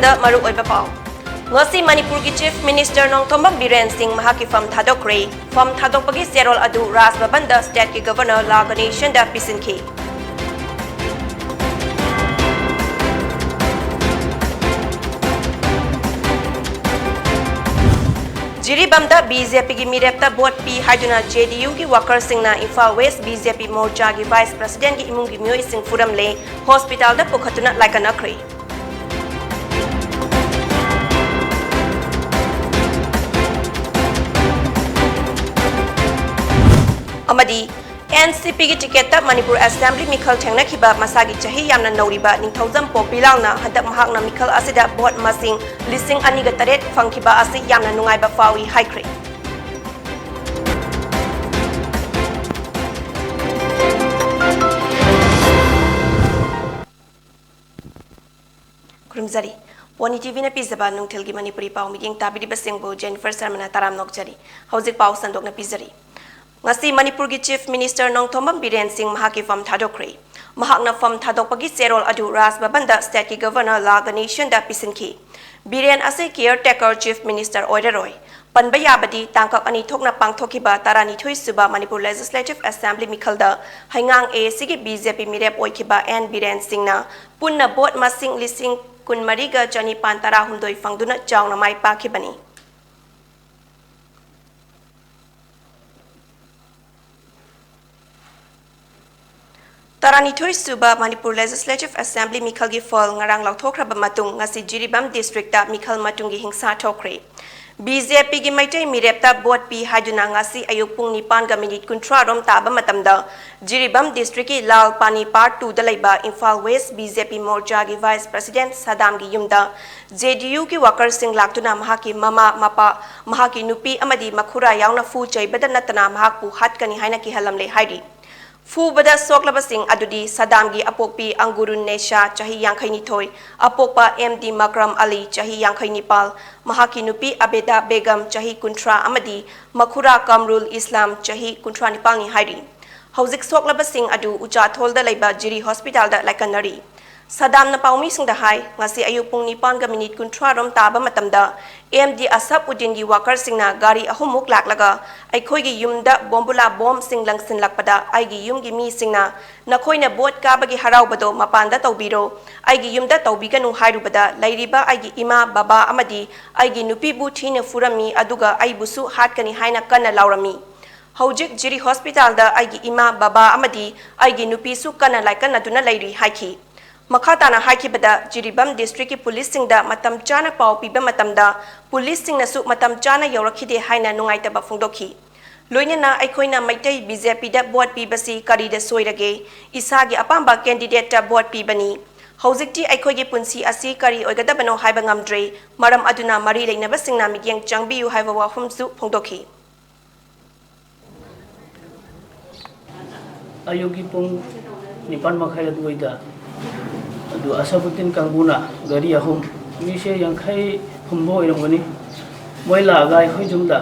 Lamda Maru Oibapao. Ngasi Manipur ki Chief Minister Nongthombam Biren Singh mahaki fam thadokre. Fam thadokpagi serol adu Ras Babanda State ki Governor La Ganeshan da pisinki. Jiribamda BJP ki mirepta vote pi haiduna JDU ki worker singna Imphal West BJP Morcha ki Vice President ki imung ki myoi sing furam le hospital da pukhatuna laikanakri. Amadi NCP ki ticket ta Manipur Assembly Mikhal Thengna khiba masagi chahi yamna nauriba ningthaujam popilangna hadak mahakna Mikhal asida vote masing lising aniga taret fangkhiba asi yamna nungaiba fawi haikre. Kurumzari Poni TV na pizaba nungthil gi Manipuri pau meeting tabidi basingbo Jennifer Sarmana taram nokjari hauzik pau sandok na pizari. Ngasi Manipur ki Chief Minister Nongthombam Biren Singh mahaki fam thadokre. Mahakna fam thadokpagi serol adu Ras Babanda State ki Governor La Ganeshan da pisinki. Biren ase caretaker Chief Minister oideroi. Panba yabadi tangkak ani thokna pangthokiba tarani thui suba Manipur Legislative Assembly mikhalda haingang a sigi BJP mirep oikiba N Biren Singh na punna bot masing lising kunmariga jani pantara hundoi fangduna chawna mai pakibani. Tarani Thui Suba Manipur Legislative Assembly Mikhal gi Fall ngarang lauthokraba matung ngasi Jiribam District ta Mikhal matung gi hingsa thokre. BJP gi maitai mirepta bot pi haiduna ngasi ayuk pung 9:13 rom taba matamda Jiribam District ki Lal Pani Part 2 da laiba Imphal West BJP Morcha gi Vice President Sadam gi yumda JDU ki worker sing laktuna mahaki mama mapa mahaki nupi amadi makhura yauna fu chaibada natana mahakpu hatkani haina ki halamle haidi. Fu bada soklaba sing adudi Sadam gi apokpi Angurun Nesha chahi yangkhaini thoi apokpa MD Makram Ali chahi yangkhaini pal mahaki nupi Abeda Begum chahi kuntra amadi makhura Kamrul Islam chahi kuntra nipal ni hairi hauzik soklaba sing adu ucha thol da laiba Jiri Hospital da laikanari Sadam na paumi sing da hai ngasi ayuk pung 9:13 rom taba matamda MD Asap Udin gi worker sing na gari ahumuk laklaga aikhoi gi yumda bombula bom sing langsin lakpada ai gi yum gi mi sing na nakhoi na bot ka bagi harau bado mapanda tawbiro ai gi yumda tawbiganu hairubada lairiba ai gi ima baba amadi ai gi nupi bu thina furami aduga ai busu hatkani haina kana laurami Haujik Jiri Hospital da ai gi ima baba amadi ai gi nupi su kana laikana duna lairi haiki Makhatana haikibada Jiribam District ki police sing da matam chana pau piba matamda police sing nasu matam chana yorakhide haina nungaitaba phongdokhi loinana aikoina maitai BJP da vote pibasi kari da soirage isagi apamba candidate ta vote pibani haujikti aikoigi punsi asi kari oigadabano haiba ngamdre maram aduna mari leinaba singna migyang changbiu haiba wa humsu phongdokhi ayogi pung nipan makhaya duida adu asabutin kangbuna gari ahum mise yangkhai humbo irongani moila gai khoi jumda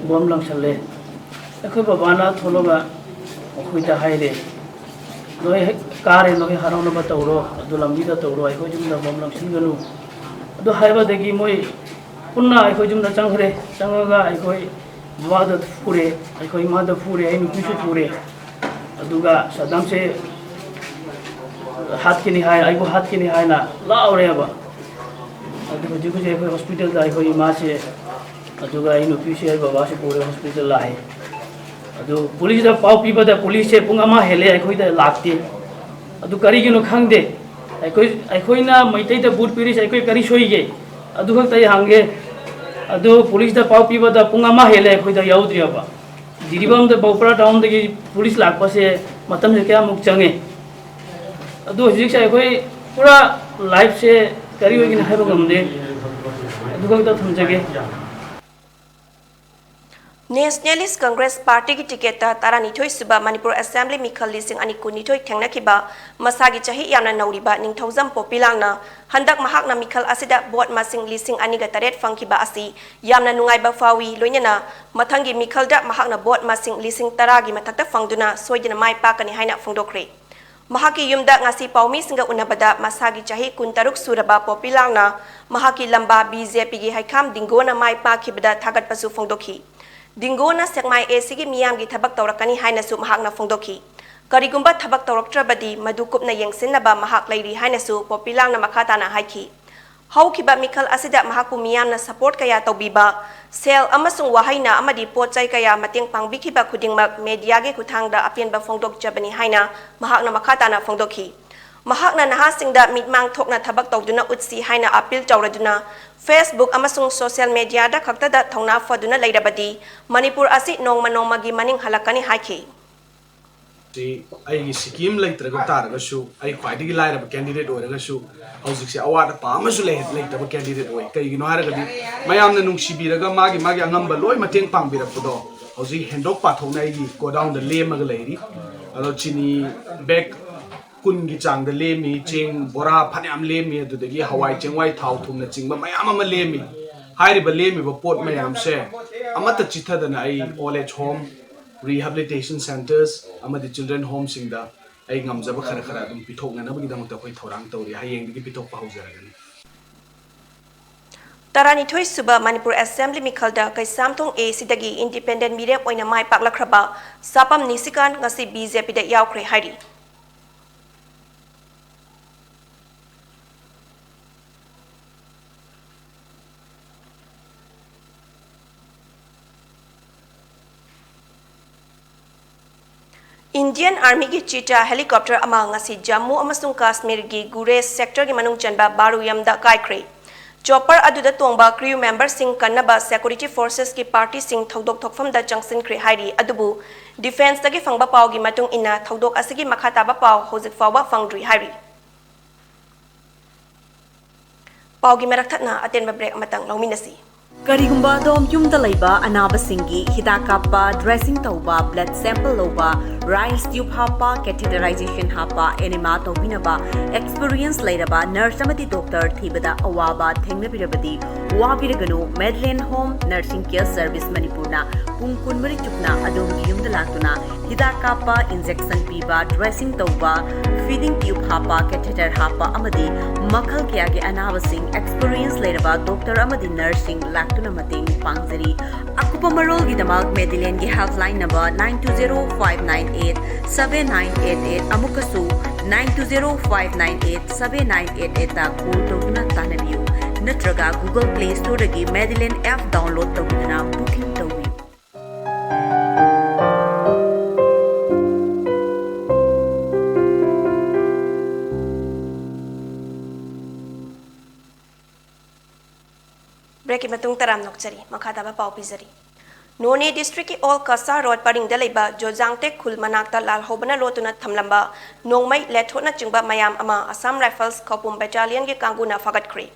bom langsalle ekhoi babana thologa khoita haire noi kare noi harona ba tawro adu lambi da tawro ai khoi jumda bom langsin ganu adu haiba degi moi punna ai khoi jumda changre changaga ai khoi bawada pure ai khoi ma da pure ai nu pisu pure aduga sadam se हाथ की निहाय आई को हाथ की निहाय ना लाओ रे अब अदु जो कुछ एक हॉस्पिटल का कोई मां से अदुगा इन ऑफिस है बाबा से पूरे हॉस्पिटल लाए अदु पुलिस दा पाव पीबा दा पुलिस से पुंगा हेले आई कोई दा लागते अदु करी गिनो खांगदे आई कोई ना मैतै दा बूट पिरिस आई कोई करी सोइगे अदु खक तै हांगे अदु पुलिस दा पाव पीबा दा पुंगा हेले आई कोई दा याउद्रि अब जिरिबम दा बौपरा टाउन दगी पुलिस लागपा से मतम से क्या मुक चंगे अदु हजिक से कोई पूरा लाइफ से करी होगी ना है बगमदे अदुगम तो थमजगे Nationalist Congress Party ki ticket ta tarani thoi suba Manipur Assembly Mikhal lising ani kuni thoi thengna kiba masagi chahi yamna nauriba ningthaujam popilangna handak mahakna Mikhal asida bot masing lising ani ga taret fangkiba asi yamna nungaiba fawi loinana mathangi Mikhal da mahakna bot masing lising taragi mathakta fangduna soidina mai pakani haina phongdokre Mahaki yumda ngasi paumi singa unabada masagi chahi kuntaruk suraba popilangna mahaki lamba BJP gi haikam dingona mai pakibada thagat pasu fongdokhi dingona sekmai esigi miyam gi thabak tawrakani haina su mahakna fongdokhi karigumba thabak tawraktrabadi madukupna yengsinnaba mahak leiri haina su popilangna makhatana haiki haukiba mikhal asida mahaku miyamna support kaya tawbiba sel amasung wahaina amadi pochai kaya mateng pangbikiba khudingmak media ge kuthangda apianba fongdok jabani haina mahakna makhatana fongdokhi mahakna nahasingda mitmang thokna thabak tawduna utsi haina appeal chawraduna Facebook amasung social media da khaktada thongna faduna leirabadi Manipur asi nongmagi maning halakani haiki I scheme like the show. I quite like a candidate or a show. I was award Palmas like the candidate away. You know how to do my am the Nushibiraga Magi and number loy Mating Pang Bira Podo. I was Hendo Patonagi go down the lame lady. Alochini back Kungichang the lame ching Bora Panam lame to the Hawaii ching white how to the ching, but my ama lame. Hide a lame of port my am share. Amata chita than I all at home. Rehabilitation centers, amadi children homes singda ay ngamjaba khara khara dum pithok na nabagi dang ta koi thorang tawri hayeng digi pithok pa haujaragani Tarani thoi suba Manipur Assembly mikhalda kai samthong a sidagi independent media oina mai paklakraba sapam nisikan ngasi BJP da yaukre hari Indian Army ki Cheetah helicopter ama ngasi Jammu amasung Kashmir gi Gurez sector gi manung chanba baru yamda kaikre chopper aduda tongba crew member sing kannaba security forces ki party sing thodok thokfam da changsin kre hairi adubu defense tagi fangba paw gi matung ina thodok asigi makhata ba paw hojik fawba fangdri hairi paw gi merak thatna atenba break amatang lawminasi Karigumba dom yumda laiba anaba singi hida kappa dressing tauba blood sample loba rice tube hapa catheterization hapa enema tobinaba experience lairaba nurse amati doctor thibada awaba thengnabirabadi wabiraganu Medland Home Nursing Care Service Manipurna pung kunmari chukna adom yumda latuna hida kappa injection piba dressing tauba feeding tube hapa catheter hapa amadi makhal kya ge anaba sing experience lairaba doctor amadi nursing tuna mating pangzari akupa marol gi damak Medland gi helpline number 9205987988 amukasu 9205987988 ta call tawna tanabiu natraga Google Play Store gi Medland app download tawna booking tawi Break matung taram nokchari makhata ba pau pizari None district ki all Kasa road paring dalaiba Jojangte khul manakta lal hobana lotuna thamlamba nongmai lethona chingba mayam ama Assam Rifles Khopum Battalion ge kanguna fagat khri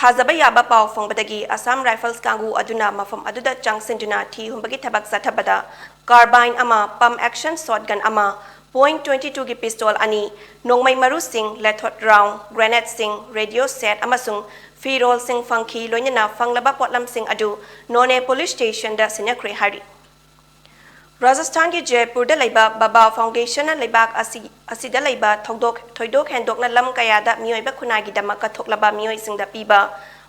thajaba yaba paw fongbadagi Assam Rifles kangu aduna mafam aduda changsinduna thi humbagi thabak sathabada carbine ama pump action shotgun ama .22 gi pistol ani nongmai maru sing lethot round grenade sing radio set amasung Firol sing funky loinana fanglaba potlam sing adu None police station da sinakre hari Rajasthan ki Jaipur da laiba Baba Foundation na laibak asida laiba thoidok handok na lam kaya da miyoi ba khunagi da maka thoklaba miyoi sing da piba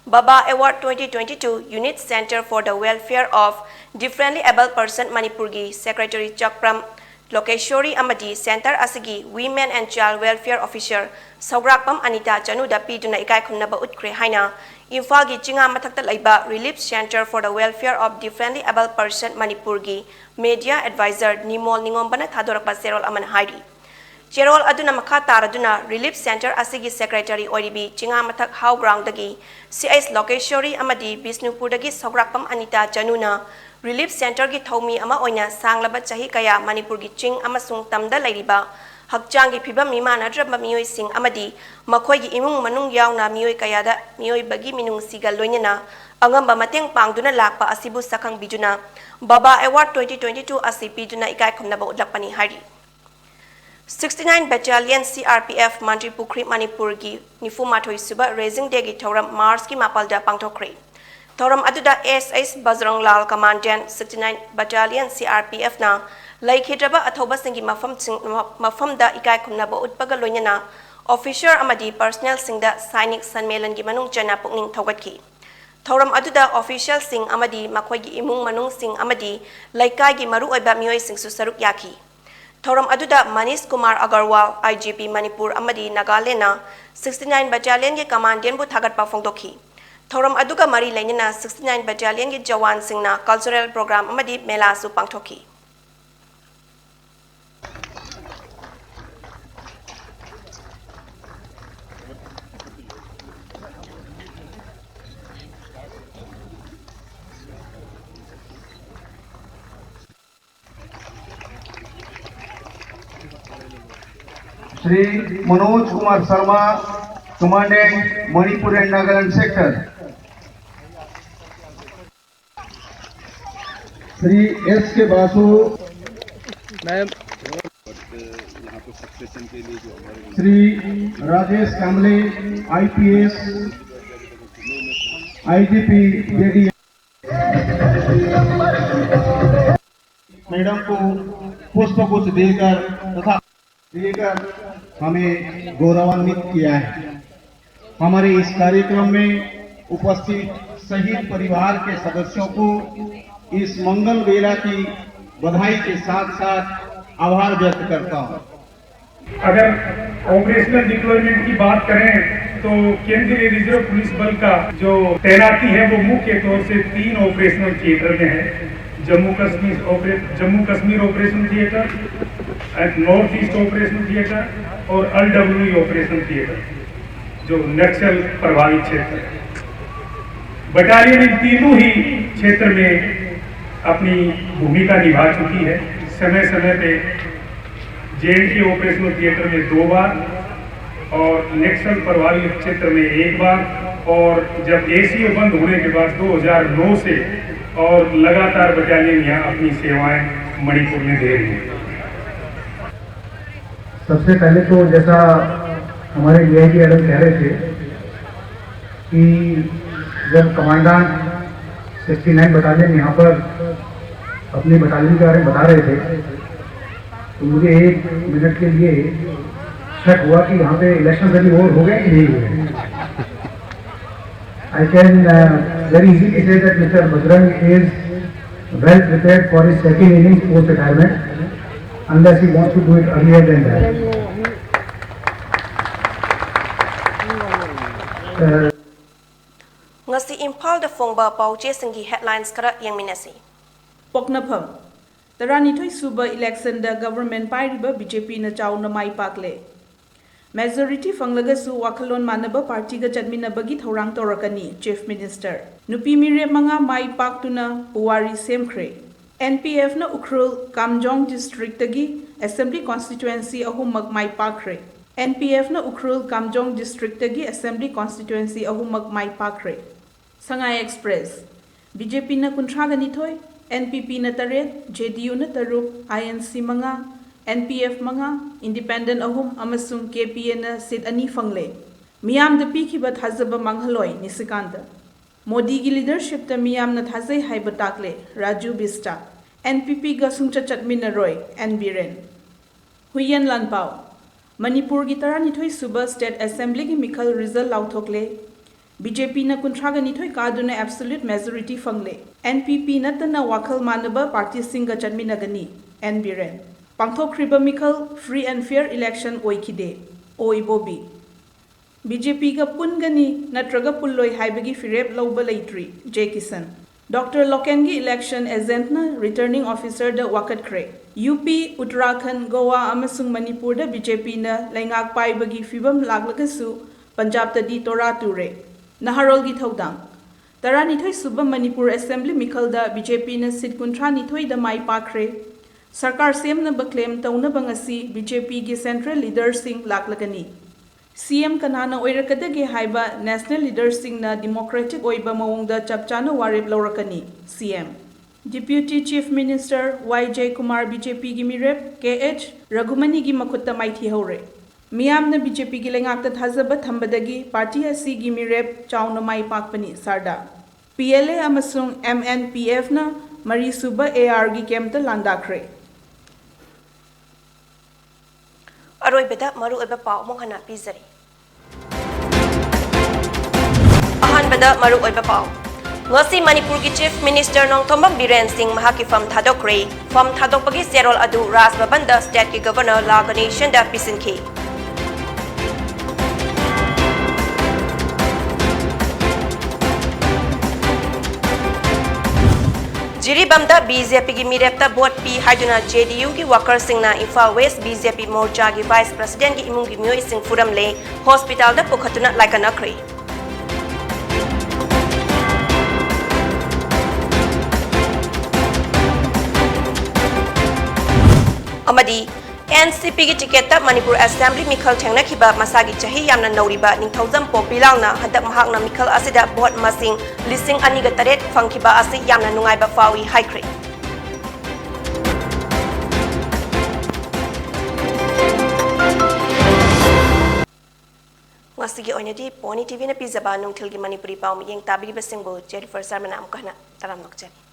Baba Award 2022 Unit Center for the Welfare of Differently Able Person Manipur gi Secretary Chakpram Lokeshori Amadi Center Asigi Women and Child Welfare Officer Saugrakpam Anita Chanu da piduna ikai khumnaba utkre haina Imphal gi chinga mathakta laiba Relief Center for the Welfare of Differently Able Person Manipur gi Media Advisor Nimol Ningombana thadorakpa serol aman hairi Cherol aduna makha taraduna Relief Center Asigi Secretary Oribi chinga mathak how ground dagi CS Lokeshori Amadi Bisnupur dagi Saugrakpam Anita Chanuna Relief Center gi thomi ama oina sanglaba chahi kaya Manipur gi ching amasung tamda lairiba hakchang gi phibam mimana draba miyoi sing amadi makhoi gi imung manung yauna miyoi kaya da miyoi bagi minung sigal loinena angamba mateng pangduna lakpa asibu sakang bijuna Baba Award 2022 asipi duna ikai khomnaba udlapani hari 69 Battalion CRPF Manipur Manipur gi nifumathoi suba raising day gi thoram Mars ki mapalda pangthokre Thoram aduda SS Bajrang Lal Commandant 69 Battalion CRPF na ꯂꯩꯈꯤꯗ꯭ꯔꯕ ꯑꯊꯧꯕꯁꯤꯡꯒꯤ ꯃꯐꯝꯗ ꯏꯀꯥꯏ ꯈꯨꯝꯅꯕ ꯎꯠꯄꯒ ꯂꯣꯏꯅꯅ officer ꯑꯃꯗꯤ ꯄꯔꯁꯅꯦꯜꯁꯤꯡꯗ ꯁꯥꯏꯅꯤꯛ ꯁꯟꯃꯦꯂꯟꯒꯤ ꯃꯅꯨꯡ ꯆꯟꯅ ꯄꯨꯛꯅꯤꯡ ꯊꯧꯒꯠꯈꯤ ꯊꯧꯔꯝ ꯑꯗꯨꯗ ꯑꯣꯐꯤꯁꯤꯌꯦꯜꯁꯤꯡ ꯑꯃꯗꯤ ꯃꯈꯣꯏꯒꯤ ꯏꯃꯨꯡ ꯃꯅꯨꯡꯁꯤꯡ ꯑꯃꯗꯤ ꯂꯩꯀꯥꯏꯒꯤ ꯃꯔꯨꯑꯣꯏꯕ ꯃꯤꯑꯣꯏꯁꯤꯡꯁꯨ ꯁꯔꯨꯛ ꯌꯥꯈꯤ ꯊꯧꯔꯝ ꯑꯗꯨꯗ ꯃꯅꯤꯁ ꯀꯨꯃꯥꯔ ꯑꯒꯔꯋꯥꯜ IGP ꯃꯅꯤꯄꯨꯔ ꯑꯃꯗꯤ ꯅꯥꯒꯥꯂꯦꯟꯗꯅ 69 ꯕꯠꯇꯥꯂꯤꯌꯟꯒꯤ ꯀꯃꯥꯟꯗꯦꯟꯕꯨ ꯊꯥꯒꯠꯄ ꯐꯣꯡꯗꯣꯛꯈꯤ ꯊꯧꯔꯝ ꯑꯗꯨꯒ ꯃꯔꯤ ꯂꯩꯅꯅ 69 ꯕꯠꯇꯥꯂꯤꯌꯟꯒꯤ ꯖꯋꯥꯟꯁꯤꯡꯅ ꯀꯜꯆꯔꯦꯜ ꯄ꯭रोग्राम ꯑꯃꯗꯤ ꯃꯦꯂꯥꯁꯨ ꯄꯥꯡꯊꯣꯛꯈꯤ Shri Manoj Kumar Sharma, Commandant Manipur and Nagaland Sector. Shri S. K. Basu, Shri Rajesh Kamble, IPS, IGP JD. Madam को पुष्प गुच्छ देकर तथा हमें गौरवान्वित किया है। हमारे इस कार्यक्रम में उपस्थित शहीद परिवार के सदस्यों को इस मंगल बेला की बधाई के साथ साथ आभार व्यक्त करता हूँ। अगर ऑपरेशनल डिप्लॉयमेंट की बात करें तो केंद्रीय रिजर्व पुलिस बल का जो तैनाती है वो मुख्य तौर से 3 ऑपरेशनल थिएटर में है। Jammu Kashmir operation theatre, north east operation theatre और LWE ऑपरेशन थिएटर जो नक्सल प्रभावित क्षेत्र है। बटालियन इन तीनों ही क्षेत्र में अपनी भूमिका निभा चुकी है। समय समय पे JNK ऑपरेशनल थिएटर में 2 बार और नक्सल प्रभावित क्षेत्र में 1 बार और जब ACO बंद होने के बाद 2009 से और लगातार बटालियन यहाँ अपनी सेवाएं मणिपुर में दे रही है। सबसे पहले तो जैसा हमारे DIG मैडम कह रहे थे कि जब कमांडेंट 69 बटालियन यहाँ पर अपनी बटालियन के बारे में बता रहे थे तो मुझे 1 मिनट के लिए शक हुआ कि यहाँ पे इलेक्शन अभी और हो गए कि नहीं हुए। I can very easily say that Mr. Bajrang is well prepared for his second innings post retirement, unless he wants to do it earlier than that. ngasi Imphal da phongba pauche singi headlines kara yangminasi Poknapam Taranithoi Suba election da government pairiba BJP na chauna mai pakle Majority fanglagasu wakalon manaba party ga chatminabagi thorang torakani Chief Minister Nupi mire manga mai paktuna puwari semkhre NPF na Ukhrul Kamjong district tagi assembly constituency ahumak mai pakre NPF na Ukhrul Kamjong district tagi assembly constituency ahumak mai pakre Sangai Express BJP na kuntragani thoi NPP na taret JDU na taruk INC manga NPF manga independent ahum amasung KPA na seat ani fangle miyam da pikiba thazaba manghaloi nisikanta Modi gi leadership ta miyam na thazai haiba takle Raju Bista NPP ga sungcha chatmina roy N Biren Huyen Lanpao Manipur gi taranithoi suba state assembly gi mikhal result lauthokle BJP na kuntraga nithoi kaduna absolute majority fangle NPP na tana wakhal manaba party singa chatmina gani N Biren Pangthokriba mikhal free and fair election oikide oibobi BJP ga pungani natraga pulloi haibagi firep lawba leitri J Kisan Dr Lokengi election agent na returning officer da wakat kre UP Uttarakhand Goa amasung Manipur da BJP na laingak paibagi fibam laglagasu Punjab ta di tora ture naharol gi thodang Taranithoi suba Manipur assembly mikhal da BJP na sit kuntra nithoi da mai pakre Sarkar semna ba claim tauna bangasi BJP gi central leaders sing laklagani CM kanana oirakadage haiba national leaders sing na democratic oiba mawongda chapchana warip laurakani CM Deputy Chief Minister YJ Kumar BJP gi mirep KH Raghumani gi makhutta maithi hore miyam na BJP gi lengakta thazaba thambadagi party asi gi mirep chauna mai pakpani sarda PLA amasung MNPF na Marisuba AR gi kemta landakre ꯑꯔꯣꯏꯕꯗ ꯃꯔꯨꯑꯣꯏꯕ ꯄꯥꯎ ꯑꯃꯨꯛ ꯍꯟꯅ ꯄꯤꯖꯔꯤ ꯑꯍꯥꯟꯕꯗ ꯃꯔꯨꯑꯣꯏꯕ ꯄꯥꯎ ngasi Manipurgi Chief Minister Nongthombam Biren Singh mahaki fam thadokre fam thadokpagi serol adu Raj Bhavan da state ki governor La Ganeshan da pisinki Jiribam da BJP ki mirepta vote pi haiduna JDU ki worker singna Imphal West BJP Morcha ki Vice President ki imung ki myoi sing furam le hospital da pukhatuna laikanakre amadi NCP ki ticket ta Manipur Assembly Mikhal thengna khiba masagi chahi yamna nauriba ningthaujam popilangna hadak mahakna Mikhal asida vote masing lising ani ga taret phangkhiba asi yamna nungaiba fawi haikre ngasigi oinadi Pony TV na pizaba nungthil gi Manipuri paw miyeng tabiri basingbo Jennifer Sarmana amkahna taram nokjani